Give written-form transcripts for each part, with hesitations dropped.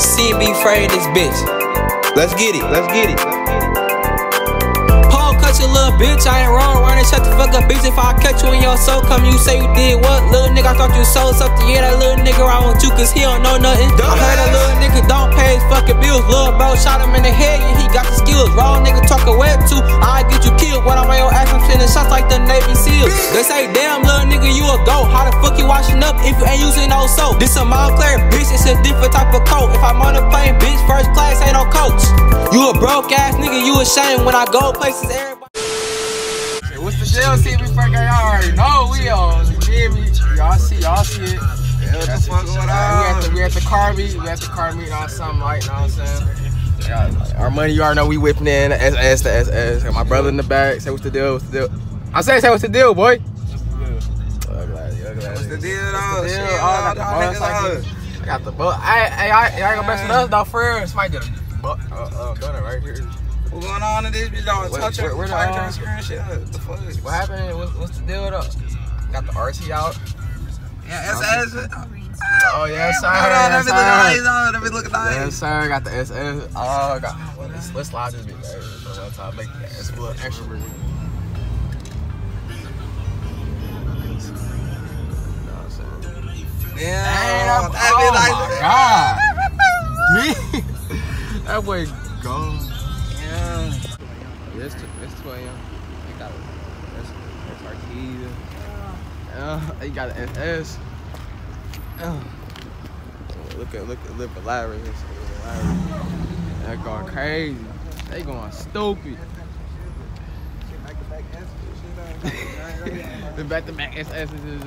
CMB frame this bitch. Let's get it. Let's get it. Paul, cut your little bitch. I ain't wrong. Running, shut the fuck up, bitch. If I catch you in your soul, come you say you did what? Little nigga, I thought you sold something. Yeah, that little nigga I want you cause he don't know nothing. I heard that little nigga don't pay his fucking bills. Little bro shot him in the head, yeah, he got the skills. Wrong nigga talk a web too. I get you killed. When I'm on your ass, I'm sending shots like the Navy SEALs. They say, damn, little nigga, you a goat. How the fuck you washing up if you ain't using no soap? This a Montclair, bitch, it's a different type of coat. If I'm on the plane, bitch, first class, ain't no coach. You a broke ass nigga, you ashamed. When I go places, everybody. What's the deal? See me fucking, y'all already know we on. You feel me? Y'all see it. Yeah, what the fuck going on? We at the car meet. We at the car meet on something like, you know what I'm saying? Our money, you already know we whipping in the SS to SS. Got my brother in the back. Say what's the deal? What's the deal? I say what's the deal, boy? What's the deal, dog? I got the boat. I ain't gonna mess with us, though, for real. Somebody did a donut right here. What's going on in this bitch, dog? Touch it. Where the screen shit? What the fuck? What happened? What's the deal, though? Got the RC out. Yeah, SS. Oh, yes, sir. Let me look at that. Yes, sir. Got the SS. Oh, God. Let's slide this bitch right here. One time, make it a little extra. Yeah, that boy gone. Yeah. It's 12 young. They got a they got an SS. Look at Larry. They're going crazy. They going stupid. The back-to-back SS is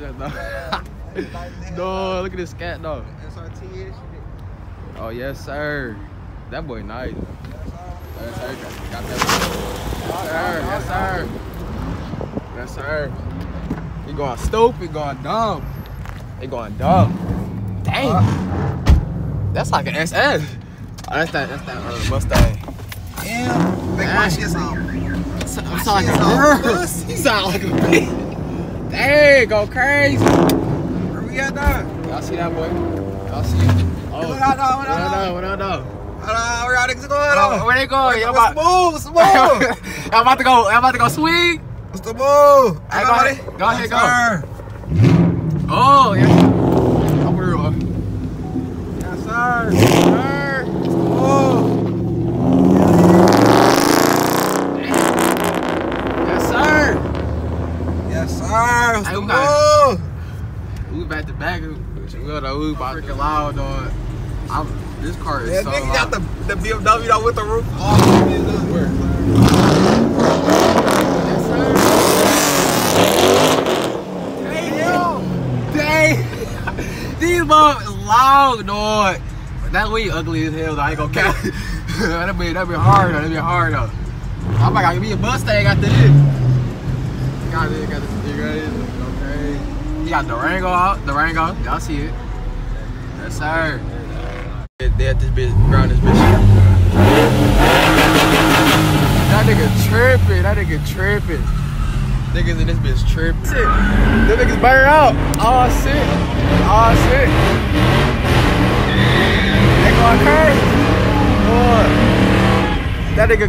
no, look at this scat though. Oh yes, sir. That boy nice. Yes, sir. Got that. Yes, sir. Yes, sir. He going stupid, going dumb. He going dumb. Dang. That's like an SS. Oh, that's that Mustang. Damn. Make my shit sound like a girl. Sound like a bitch. Dang, go crazy. Where we at now? Y'all see that boy? Y'all see it? Oh, What up? Where Where y'all niggas going? Where they going? Y'all about What's the move? y'all about to go swing? What's the move? Hey, go ahead, go. Oh, yes. I'm real. Yes, sir. Yes, sir. Oh. Yes, sir. Yes, sir. What's Hey, the move? We back to back. We about freaking loud, dog. This car is so nigga loud. got the BMW though with the roof off. Dang. These motherfuckers is loud, dog. That way ugly as hell, though. I ain't gonna count. That'd be hard, though. That'd be hard, though. I'm about to give me a Mustang after this. Got this thing right here. Okay. He got Durango out. Durango. Y'all see it. Yes, sir. They at this bitch, ground this bitch. That nigga tripping. Niggas in this bitch tripping. Shit. Them niggas burn out. Oh shit. They going crazy. Boy. That nigga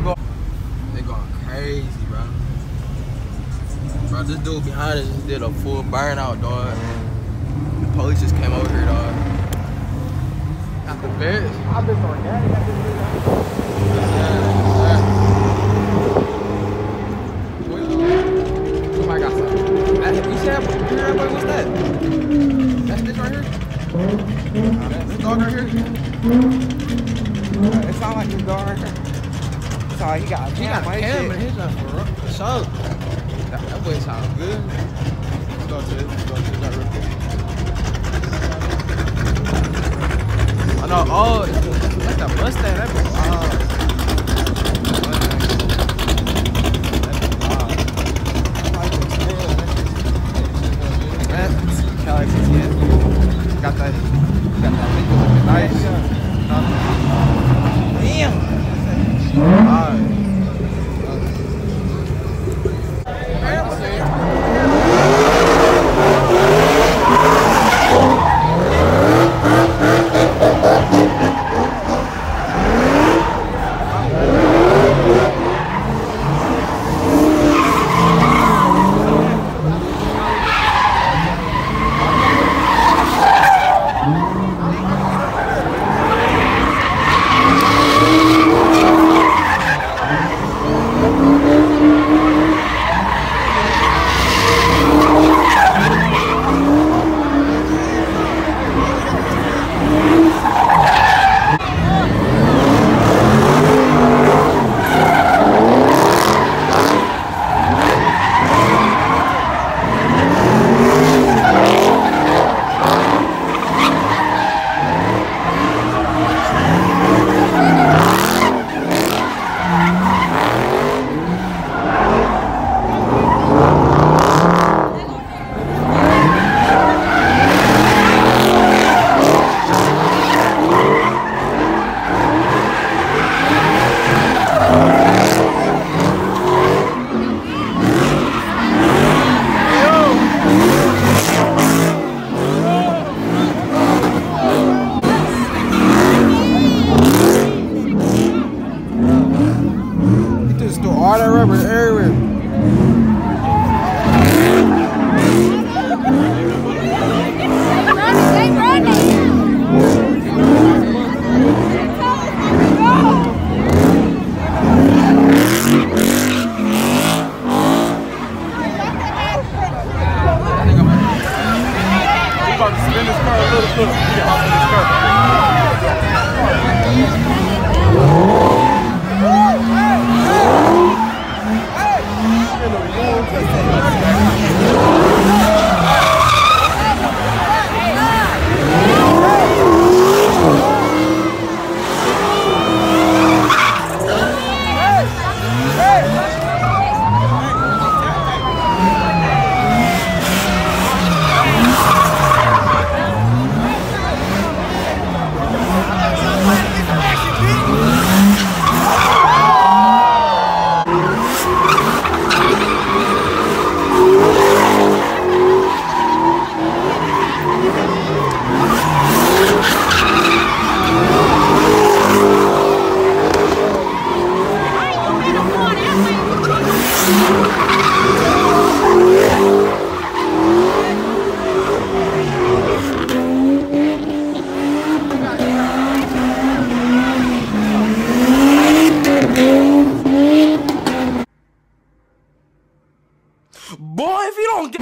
they going crazy, bro. Bro, this dude behind us just did a full burnout, dog. The police just came over here, dog. Got the bitch. I've been going daddy. Got this bitch. I got something. You said, what's that? That's this right here? This dog right here? It sound like his dog right here. So he got a cam in his for sure. That boy sounds good. Let's go to this real quick. I know, oh, that's that Mustang, that boy. Got that looking nice. Damn. everywhere. They running. About to spin this car a little bit. Get off of this car. Boy, if you don't get...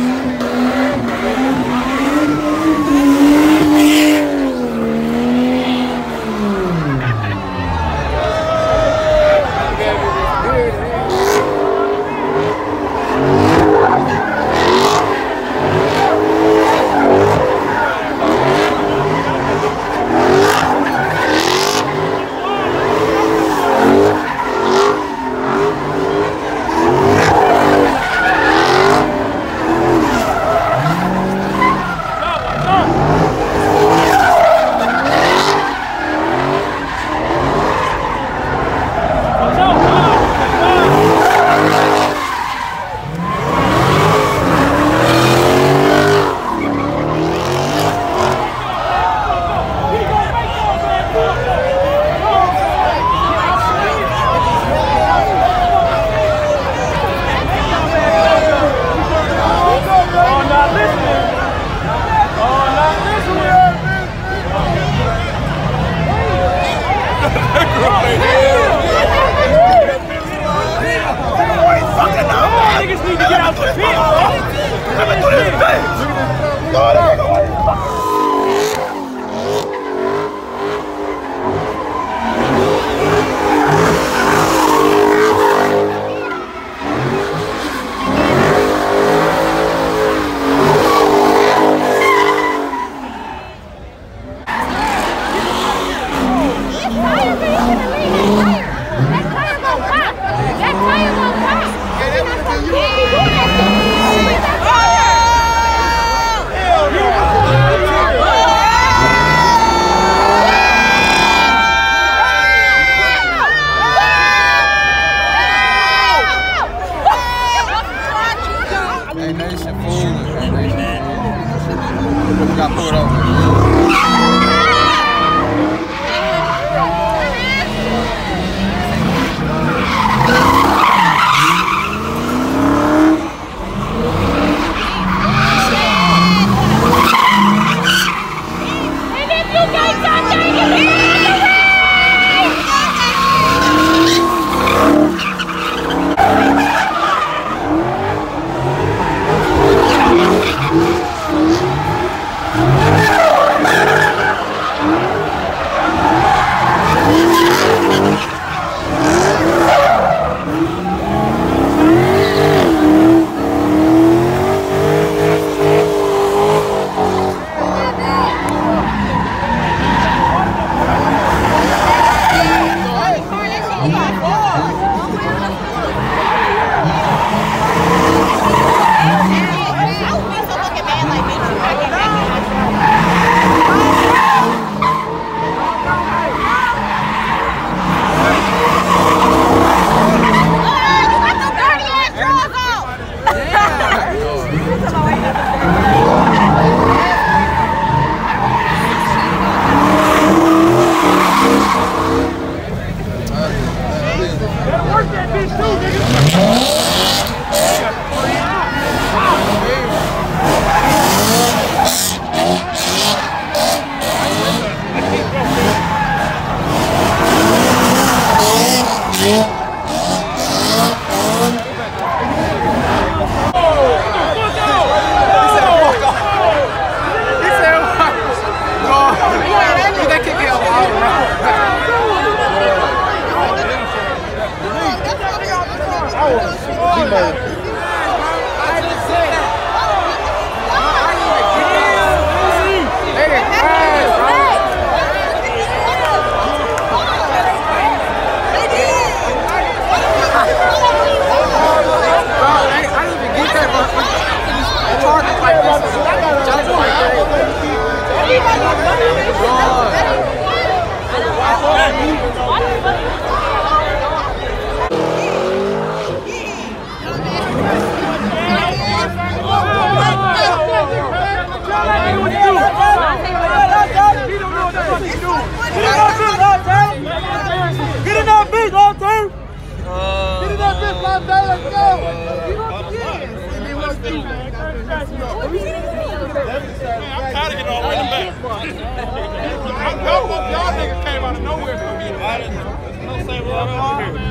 That tire gonna pop. bitch, Funday, let's go. I'm tired of getting all the way back. Y'all niggas came out of nowhere for me. I didn't say what over here.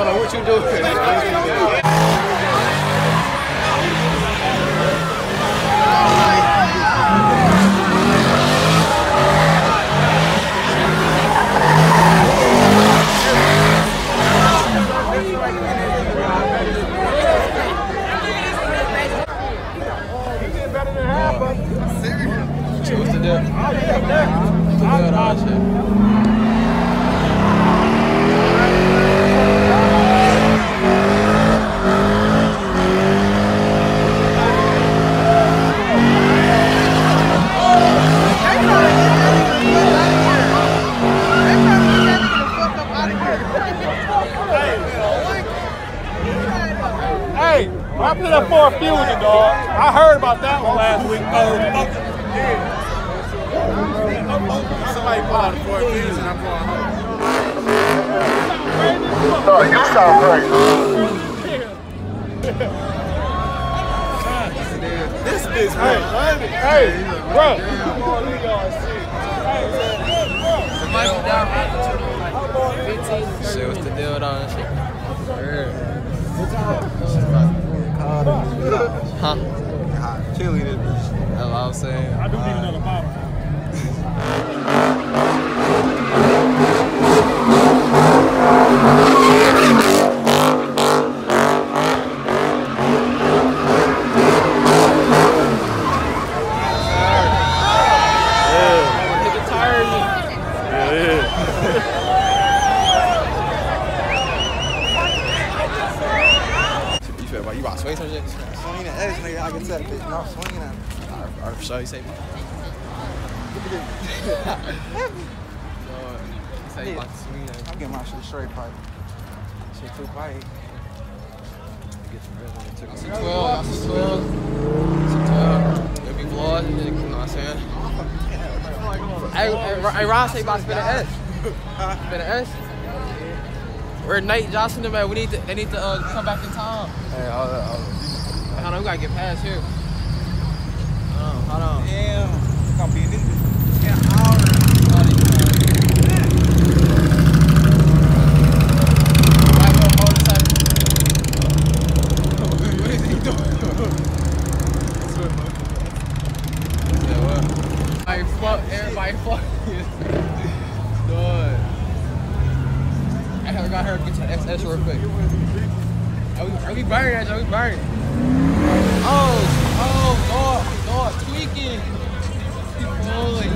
What you doing? What's the deal? Hey, I put up for a fusion, dog. I heard about that one last week. Somebody pull out a 4 pins and I'm going home. No, you sound crazy. This bitch, Hey, bro. Michael down like 15. Shit, what's the deal with all that shit? Huh? Chili this bitch. That's what I was saying. I do need another bottle. You about to swing some shit? Swinging the edge, nigga. I can tell that bitch. No, swinging that. Or for sure, you say me. Say you about to swing that. I'm getting my shit straight pipe. Shit too pipe. Get some real one. Some 12, some 12. Some 12. It'll be blood, you know what I'm saying? Hey, Ron say about to spin an S. Spin an S. Where Nate Johnson, man, they need to come back in time. Hey, hold on, we gotta get past here. Hold on. Damn. It's gonna be in this bitch. What is he doing? Everybody fuck. Good. I got her get to the SS real quick. Are we burning that? Are we burning? Oh, dog, tweaking. He's pulling.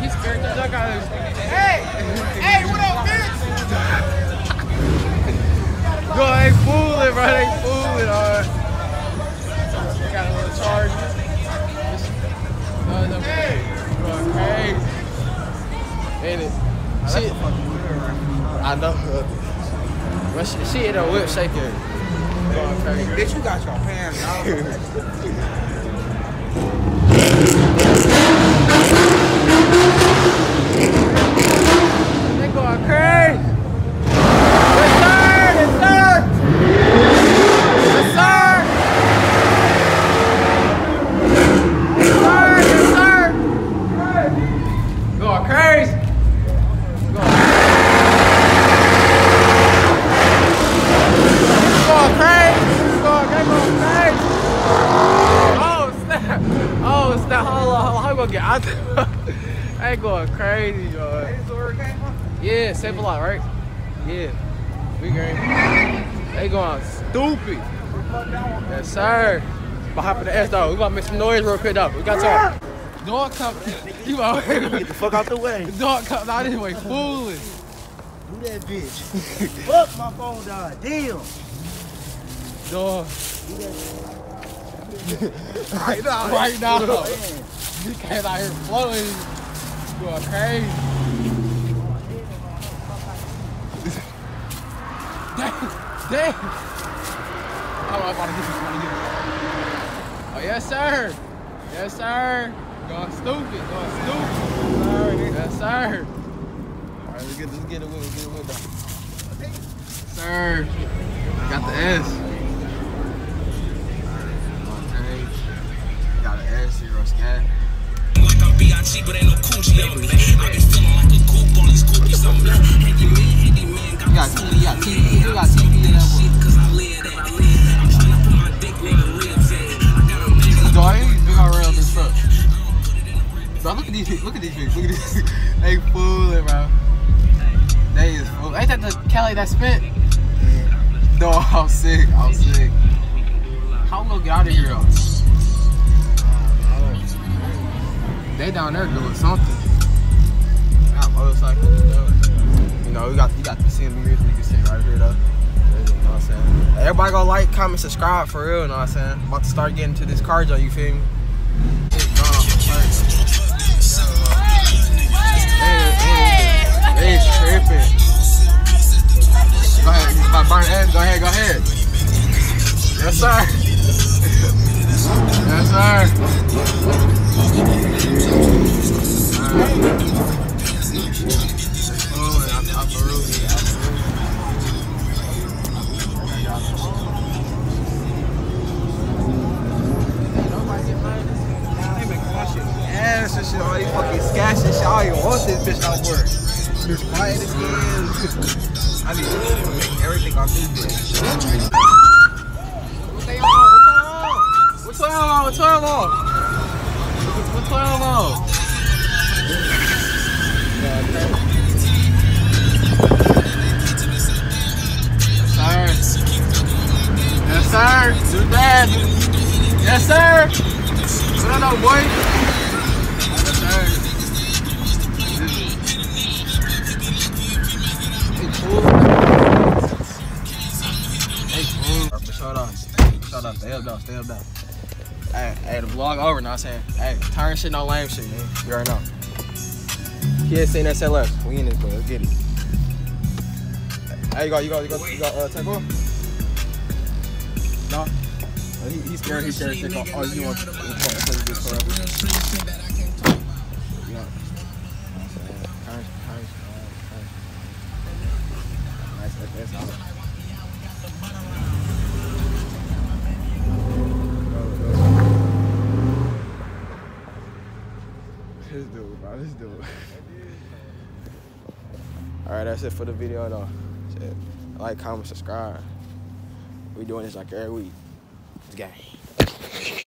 He's scared the duck out of this. Hey, what up, bitch? Go, they fooling, bro. They fooling, alright. They got a little charge. Hey, crazy. Ain't it? Shit. I know. But she in a whip shaking. Bitch, you got your pants out. They going crazy. Yes, sir. Going crazy. Oh snap! Hold on. How we gonna get out there? I ain't going crazy, y'all. Yeah, save a lot, right? Yeah. We green. They going stupid. Yes, sir. But hop in the S though. We about to make some noise real quick though. We got time. Dog come. You out here. Get the fuck out the way. Dog come out this way fooling. Do that bitch. Fuck, my phone died. Damn. Dog. Right now. Right now. You came out here floating. Going crazy. Damn. Oh, I'm about to get you. Oh, yes, sir. Yes, sir. Going stupid. Yes, sir. All right, let's get it with though. Sir. Got the S. Okay. Got an S, 0 scat. Like I'm B.I.G. but ain't no coochie on me. I be feeling like a goop on these goopies on me. Handy man, got You got TV in that shit cause I live that. I'm tryna put my dick where the ribs at. I got a big dog, they big around this stuff. Bro, look at these bitches. They fooling, bro. They is fooling. Ain't that the Cali that spit? No, I'm sick. How we gonna get out of here though? They down there doing something. Got motorcycles, though. You know, we got the CMB LILFRA you can see right here though. You know what I'm saying? Everybody go like, comment, subscribe for real, you know what I'm saying? About to start getting to this cardio, you feel me? They tripping. Go ahead, go ahead. Yes, sir. Yes, sir. Ass and shit, all these fucking scats and shit. I don't even want this bitch out work. Bitch quiet as hell. I need to make everything off this bitch. What's going on? What's going on? Yes, sir. Do that. Yes, sir. What up, boy? Yes, sir. Hey, cool. Shut up. Stay up, down. Hey, the vlog over now. I'm saying, hey, turn shit, no lame shit, man. You already know. Kids seen Tsnls. We in this, boy. Let's get it. Hey, you go, take off? No? He's scared. Oh, you want to That's all. Let's do it. Alright, that's it for the video though. Like, comment, subscribe. We doing this like every week. It's gang.